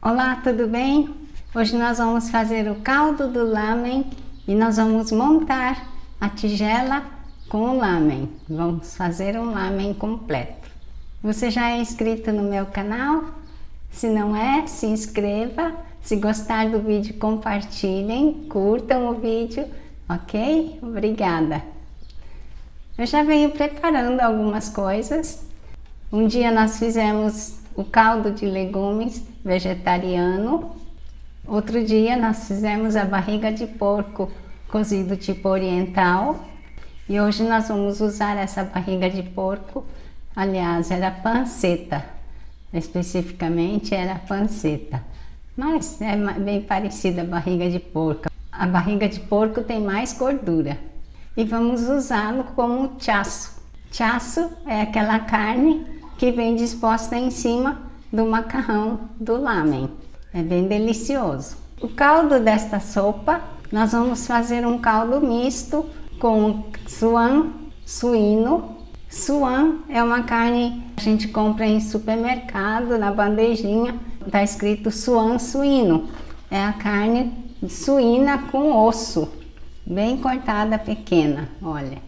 Olá, tudo bem? Hoje nós vamos fazer o caldo do lamen e nós vamos montar a tigela com o lamen. Vamos fazer um lamen completo. Você já é inscrito no meu canal? Se não é, se inscreva. Se gostar do vídeo, compartilhem, curtam o vídeo, ok? Obrigada. Eu já venho preparando algumas coisas. Um dia nós fizemos o caldo de legumes vegetariano. Outro dia nós fizemos a barriga de porco cozido tipo oriental. E hoje nós vamos usar essa barriga de porco. Aliás, era panceta. Especificamente era panceta. Mas é bem parecida a barriga de porco. A barriga de porco tem mais gordura. E vamos usá-lo como chasso. Chasso é aquela carne que vem disposta em cima do macarrão do lamen. É bem delicioso. O caldo desta sopa, nós vamos fazer um caldo misto com suan suíno. Suan é uma carne que a gente compra em supermercado, na bandejinha, está escrito suan suíno. É a carne suína com osso, bem cortada, pequena, olha.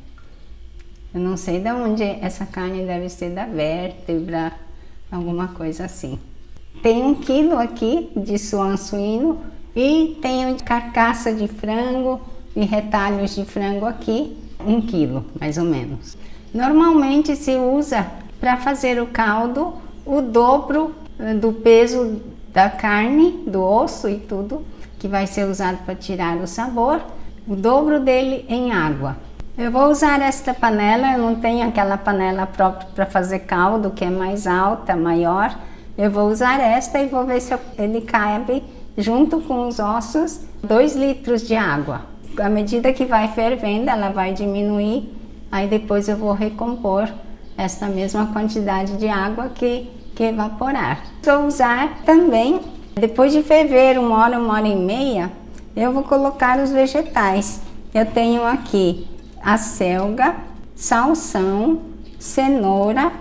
Eu não sei de onde essa carne deve ser, da vértebra, alguma coisa assim. Tem 1 quilo aqui de suan suíno e tenho carcaça de frango e retalhos de frango aqui, 1 quilo mais ou menos. Normalmente se usa para fazer o caldo o dobro do peso da carne, do osso e tudo, que vai ser usado para tirar o sabor, o dobro dele em água. Eu vou usar esta panela, eu não tenho aquela panela própria para fazer caldo, que é mais alta, maior. Eu vou usar esta e vou ver se ele cabe junto com os ossos 2 litros de água. À medida que vai fervendo, ela vai diminuir, aí depois eu vou recompor esta mesma quantidade de água que evaporar. Vou usar também, depois de ferver 1 hora, 1 hora e meia, eu vou colocar os vegetais. Eu tenho aqui a selga, salsão, cenoura,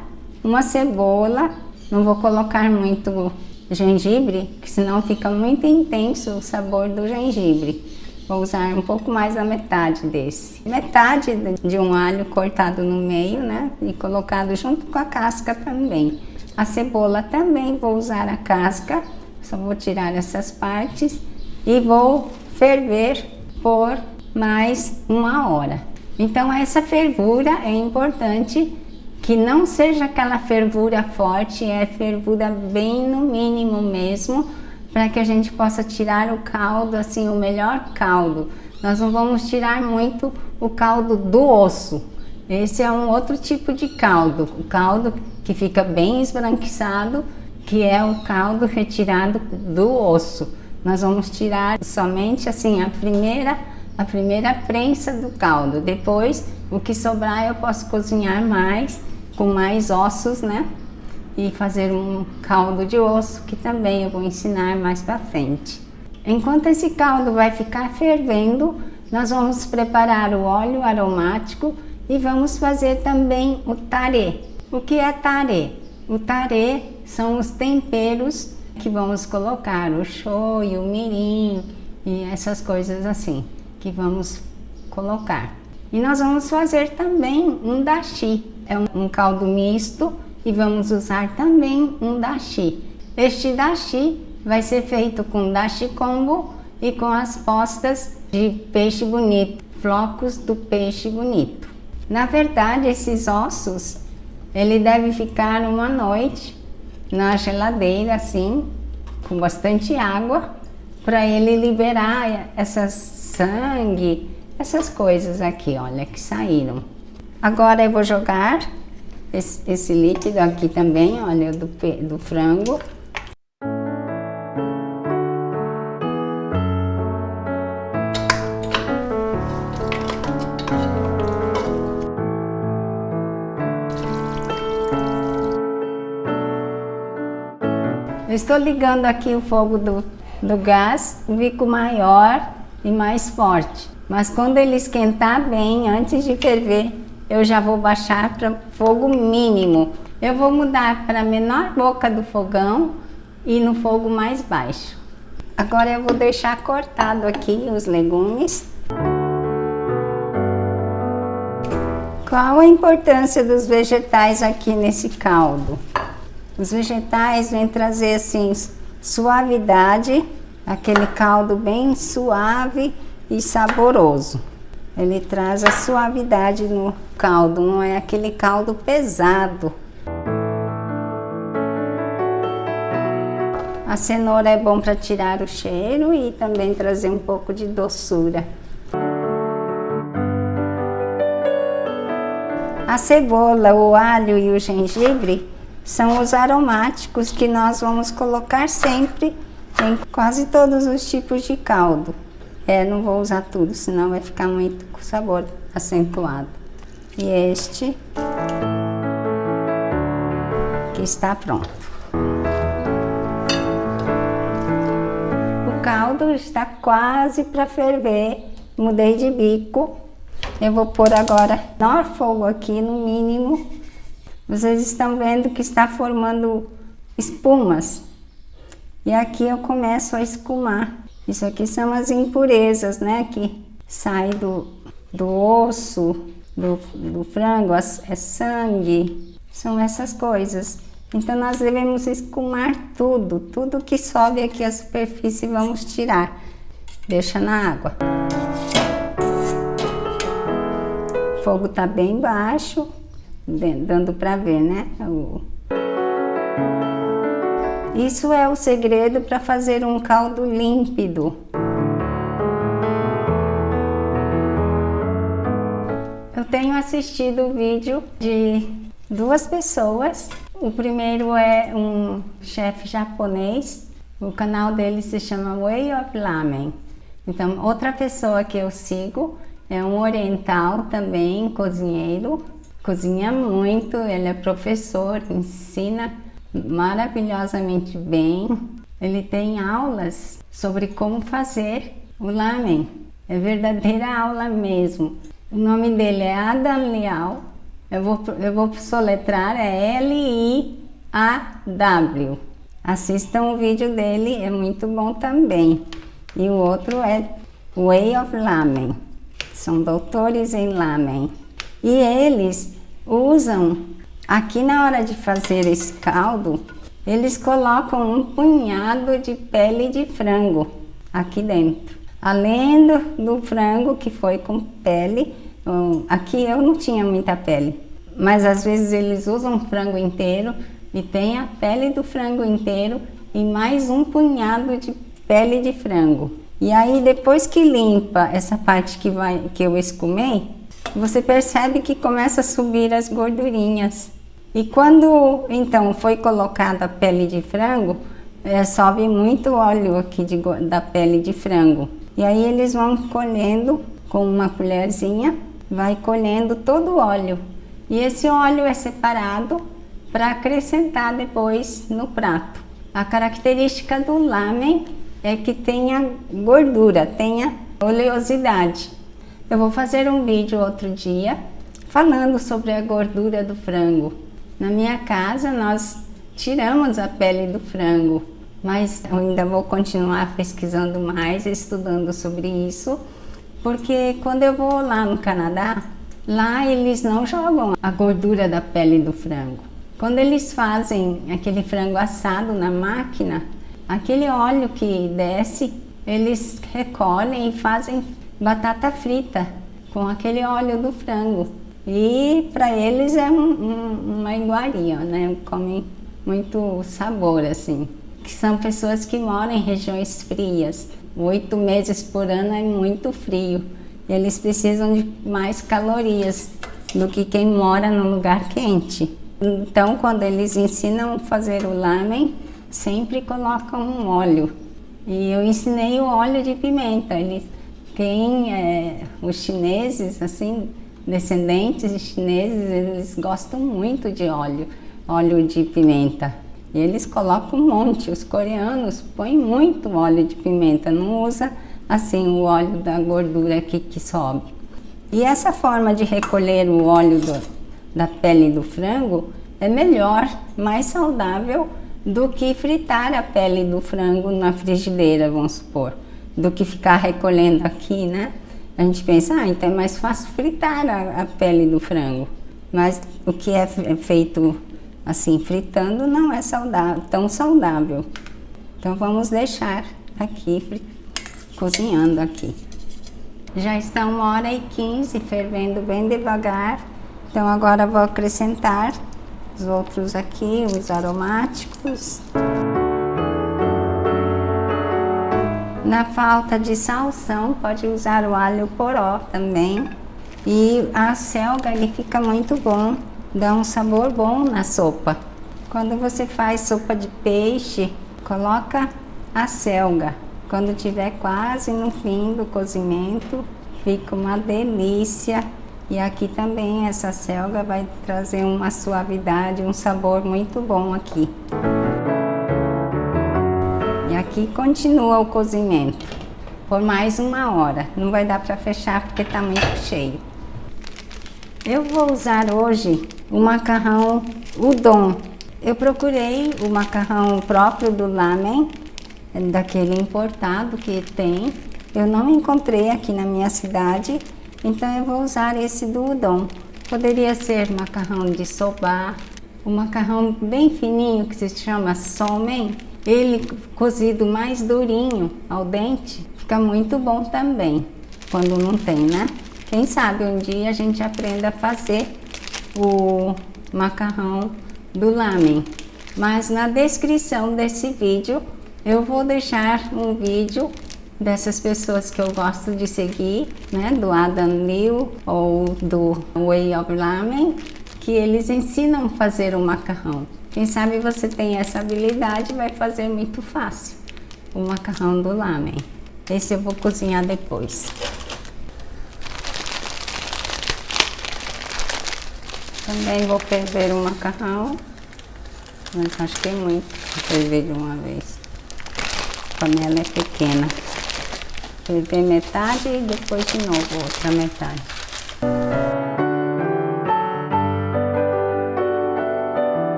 uma cebola. Não vou colocar muito gengibre, que senão fica muito intenso o sabor do gengibre. Vou usar um pouco mais da metade desse. Metade de um alho cortado no meio, né? E colocado junto com a casca também. A cebola também vou usar a casca, só vou tirar essas partes e vou ferver por mais 1 hora. Então essa fervura é importante, que não seja aquela fervura forte, é fervura bem no mínimo mesmo, para que a gente possa tirar o caldo, assim, o melhor caldo. Nós não vamos tirar muito o caldo do osso. Esse é um outro tipo de caldo, o caldo que fica bem esbranquiçado, que é o caldo retirado do osso. Nós vamos tirar somente assim a primeira prensa do caldo. Depois, o que sobrar eu posso cozinhar mais, com mais ossos, né? E fazer um caldo de osso, que também eu vou ensinar mais para frente. Enquanto esse caldo vai ficar fervendo, nós vamos preparar o óleo aromático e vamos fazer também o tarê. O que é tarê? O tarê são os temperos que vamos colocar, o shoyu, o mirim e essas coisas assim, que vamos colocar. E nós vamos fazer também um dashi, é um caldo misto, e vamos usar também um dashi. Este dashi vai ser feito com dashi kombu e com as postas de peixe bonito, flocos do peixe bonito. Na verdade, esses ossos, ele deve ficar 1 noite na geladeira, assim, com bastante água, para ele liberar essas sangue, essas coisas aqui, olha, que saíram. Agora eu vou jogar esse líquido aqui também, olha, do frango. Eu estou ligando aqui o fogo do gás, bico maior e mais forte. Mas quando ele esquentar bem, antes de ferver, eu já vou baixar para fogo mínimo. Eu vou mudar para a menor boca do fogão e no fogo mais baixo. Agora eu vou deixar cortado aqui os legumes. Qual a importância dos vegetais aqui nesse caldo? Os vegetais vêm trazer assim suavidade, aquele caldo bem suave e saboroso. Ele traz a suavidade no caldo, não é aquele caldo pesado. A cenoura é bom para tirar o cheiro e também trazer um pouco de doçura. A cebola, o alho e o gengibre são os aromáticos que nós vamos colocar sempre em quase todos os tipos de caldo. Não vou usar tudo, senão vai ficar muito com sabor acentuado. E este que está pronto. O caldo está quase para ferver. Mudei de bico. Eu vou pôr agora no fogo aqui, no mínimo. Vocês estão vendo que está formando espumas. E aqui eu começo a escumar. Isso aqui são as impurezas, né? Que sai do osso, do frango, é sangue. São essas coisas. Então nós devemos escumar tudo que sobe aqui à superfície vamos tirar. Deixa na água. O fogo tá bem baixo, dando para ver, né? Isso é o segredo para fazer um caldo límpido. Eu tenho assistido o vídeo de 2 pessoas. O primeiro é um chefe japonês. O canal dele se chama Way of Ramen. Então, outra pessoa que eu sigo é um oriental também, cozinheiro. Cozinha muito, ele é professor, ensina maravilhosamente bem. Ele tem aulas sobre como fazer o lamen. É verdadeira aula mesmo. O nome dele é Adam Liaw. Eu vou soletrar, é L-I-A-W. Assistam o vídeo dele, é muito bom também. E o outro é Way of Ramen. São doutores em lamen. E eles usam, aqui na hora de fazer esse caldo, eles colocam um punhado de pele de frango aqui dentro. Além do frango que foi com pele, aqui eu não tinha muita pele, mas às vezes eles usam frango inteiro e tem a pele do frango inteiro e mais um punhado de pele de frango. E aí depois que limpa essa parte que eu escumei, você percebe que começa a subir as gordurinhas. E quando então foi colocada a pele de frango, sobe muito óleo aqui da pele de frango. E aí eles vão colhendo com uma colherzinha, vai colhendo todo o óleo. E esse óleo é separado para acrescentar depois no prato. A característica do lamen é que tenha gordura, tenha oleosidade. Eu vou fazer um vídeo outro dia falando sobre a gordura do frango. Na minha casa nós tiramos a pele do frango, mas eu ainda vou continuar pesquisando mais, estudando sobre isso, porque quando eu vou lá no Canadá, lá eles não jogam a gordura da pele do frango. Quando eles fazem aquele frango assado na máquina, aquele óleo que desce, eles recolhem e fazem batata frita com aquele óleo do frango. E para eles é uma iguaria, né? Comem muito sabor, assim. Que são pessoas que moram em regiões frias. 8 meses por ano é muito frio. E eles precisam de mais calorias do que quem mora num lugar quente. Então, quando eles ensinam a fazer o lamen, sempre colocam um óleo. E eu ensinei o óleo de pimenta. Os chineses, assim, descendentes de chineses, eles gostam muito de óleo de pimenta. E eles colocam um monte. Os coreanos põem muito óleo de pimenta, não usa assim o óleo da gordura aqui que sobe. E essa forma de recolher o óleo da pele do frango é melhor, mais saudável do que fritar a pele do frango na frigideira, vamos supor, do que ficar recolhendo aqui, né? A gente pensa, então é mais fácil fritar a pele do frango, mas o que é feito assim, fritando, não é tão saudável. Então vamos deixar aqui, cozinhando aqui. Já está 1h15 fervendo bem devagar, então agora vou acrescentar os outros aqui, os aromáticos. Na falta de salsão, pode usar o alho poró também. E a selga, ele fica muito bom, dá um sabor bom na sopa. Quando você faz sopa de peixe, coloca a selga. Quando tiver quase no fim do cozimento, fica uma delícia. E aqui também essa selga vai trazer uma suavidade, um sabor muito bom aqui. E aqui continua o cozimento por mais 1 hora. Não vai dar para fechar porque está muito cheio. Eu vou usar hoje o macarrão udon. Eu procurei o macarrão próprio do lamen, daquele importado que tem. Eu não encontrei aqui na minha cidade. Então eu vou usar esse do udon. Poderia ser macarrão de soba, um macarrão bem fininho que se chama somen. Ele cozido mais durinho, ao dente, fica muito bom também, quando não tem, né? Quem sabe um dia a gente aprenda a fazer o macarrão do lamen. Mas na descrição desse vídeo eu vou deixar um vídeo dessas pessoas que eu gosto de seguir, né, do Adam Liu ou do Way of Lamen, que eles ensinam a fazer o macarrão. Quem sabe você tem essa habilidade, vai fazer muito fácil o macarrão do lamen. Esse eu vou cozinhar depois. Também vou ferver o macarrão, mas acho que é muito para ferver de uma vez. A panela é pequena. Ferver metade e depois de novo outra metade.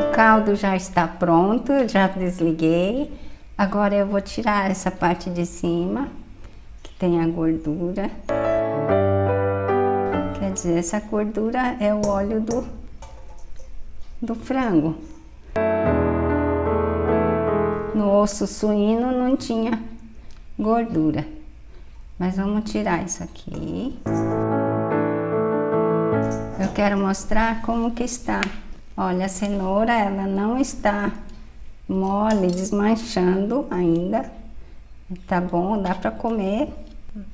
O caldo já está pronto, já desliguei. Agora eu vou tirar essa parte de cima, que tem a gordura. Quer dizer, essa gordura é o óleo do frango. No osso suíno não tinha gordura, mas vamos tirar isso aqui. Eu quero mostrar como que está. Olha, a cenoura, ela não está mole, desmanchando ainda. Tá bom, dá para comer,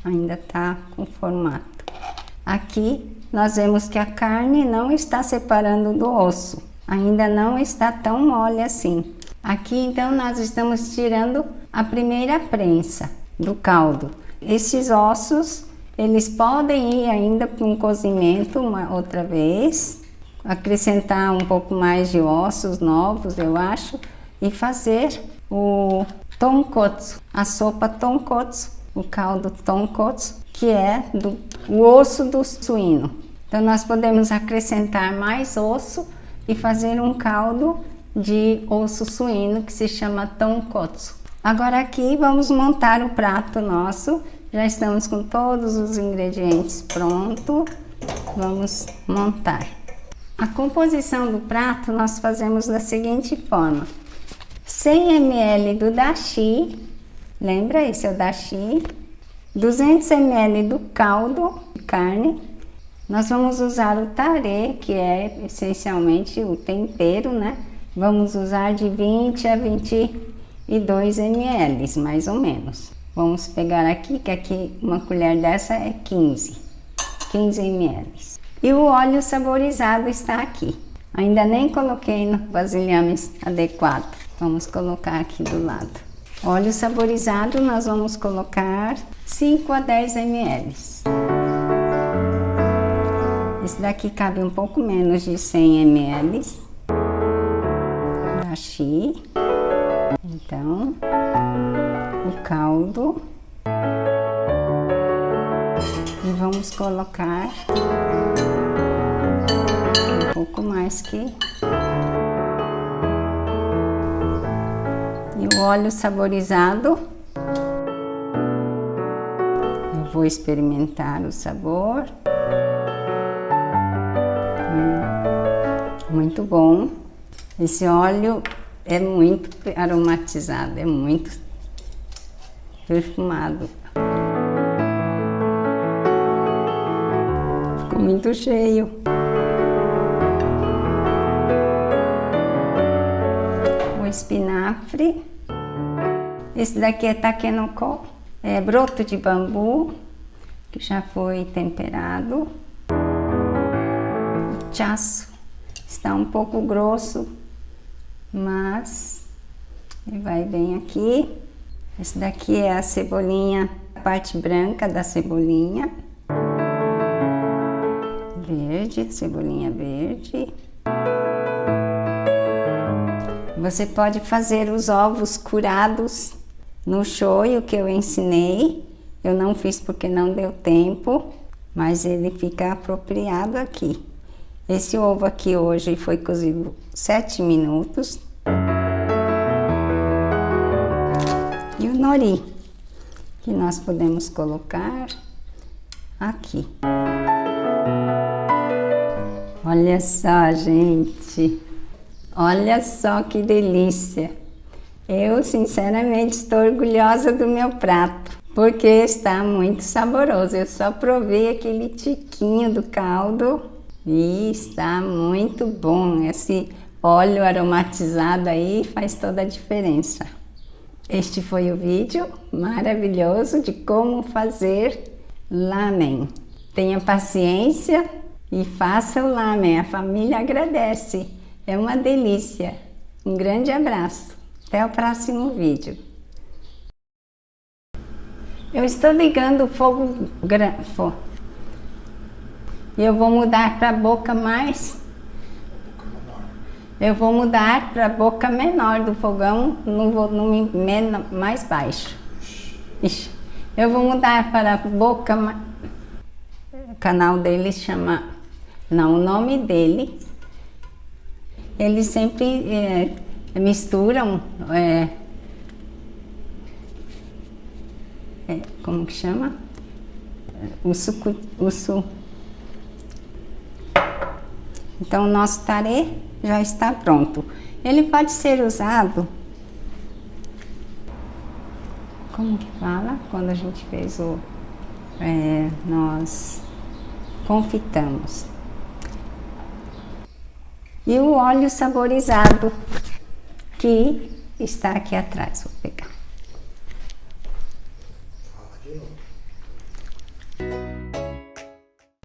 ainda tá com formato. Aqui nós vemos que a carne não está separando do osso, ainda não está tão mole assim. Aqui então nós estamos tirando a primeira prensa do caldo. Esses ossos, eles podem ir ainda para um cozimento uma outra vez, acrescentar um pouco mais de ossos novos, eu acho, e fazer o tonkotsu, a sopa tonkotsu, o caldo tonkotsu, que é o osso do suíno. Então nós podemos acrescentar mais osso e fazer um caldo de osso suíno que se chama tonkotsu. Agora aqui vamos montar o prato nosso. Já estamos com todos os ingredientes prontos. Vamos montar. A composição do prato nós fazemos da seguinte forma: 100 ml do dashi, lembra? Esse é o dashi. 200 ml do caldo de carne. Nós vamos usar o tare, que é essencialmente o tempero, né? Vamos usar de 20 a 22 ml, mais ou menos. Vamos pegar aqui, que aqui uma colher dessa é 15 ml. E o óleo saborizado está aqui. Ainda nem coloquei no vasilhame adequado. Vamos colocar aqui do lado. Óleo saborizado nós vamos colocar 5 a 10 ml. Esse daqui cabe um pouco menos de 100 ml. Dashi. Então, o caldo. E vamos colocar um pouco mais que No óleo saborizado, eu vou experimentar o sabor. Muito bom. Esse óleo é muito aromatizado, é muito perfumado. Ficou muito cheio. O espinafre. Esse daqui é takenoko, é broto de bambu, que já foi temperado. O chaço está um pouco grosso, mas ele vai bem aqui. Esse daqui é a cebolinha, a parte branca da cebolinha. Verde, cebolinha verde. Você pode fazer os ovos curados no shoyu que eu ensinei. Eu não fiz porque não deu tempo, mas ele fica apropriado aqui. Esse ovo aqui hoje foi cozido 7 minutos. E o nori, que nós podemos colocar aqui. Olha só, gente. Olha só que delícia. Eu, sinceramente, estou orgulhosa do meu prato, porque está muito saboroso. Eu só provei aquele tiquinho do caldo e está muito bom. Esse óleo aromatizado aí faz toda a diferença. Este foi o vídeo maravilhoso de como fazer lamen. Tenha paciência e faça o lamen. A família agradece. É uma delícia. Um grande abraço. Até o próximo vídeo. Eu estou ligando o fogo e eu vou mudar para a boca mais. Eu vou mudar para a boca menor do fogão, no volume mais baixo. Ixi. Eu vou mudar para a boca. O canal dele chama. Não, o nome dele. Eles sempre misturam, como que chama? Então, o nosso tarê já está pronto. Ele pode ser usado, como que fala? Quando a gente fez nós confitamos. E o óleo saborizado, que está aqui atrás. Vou pegar.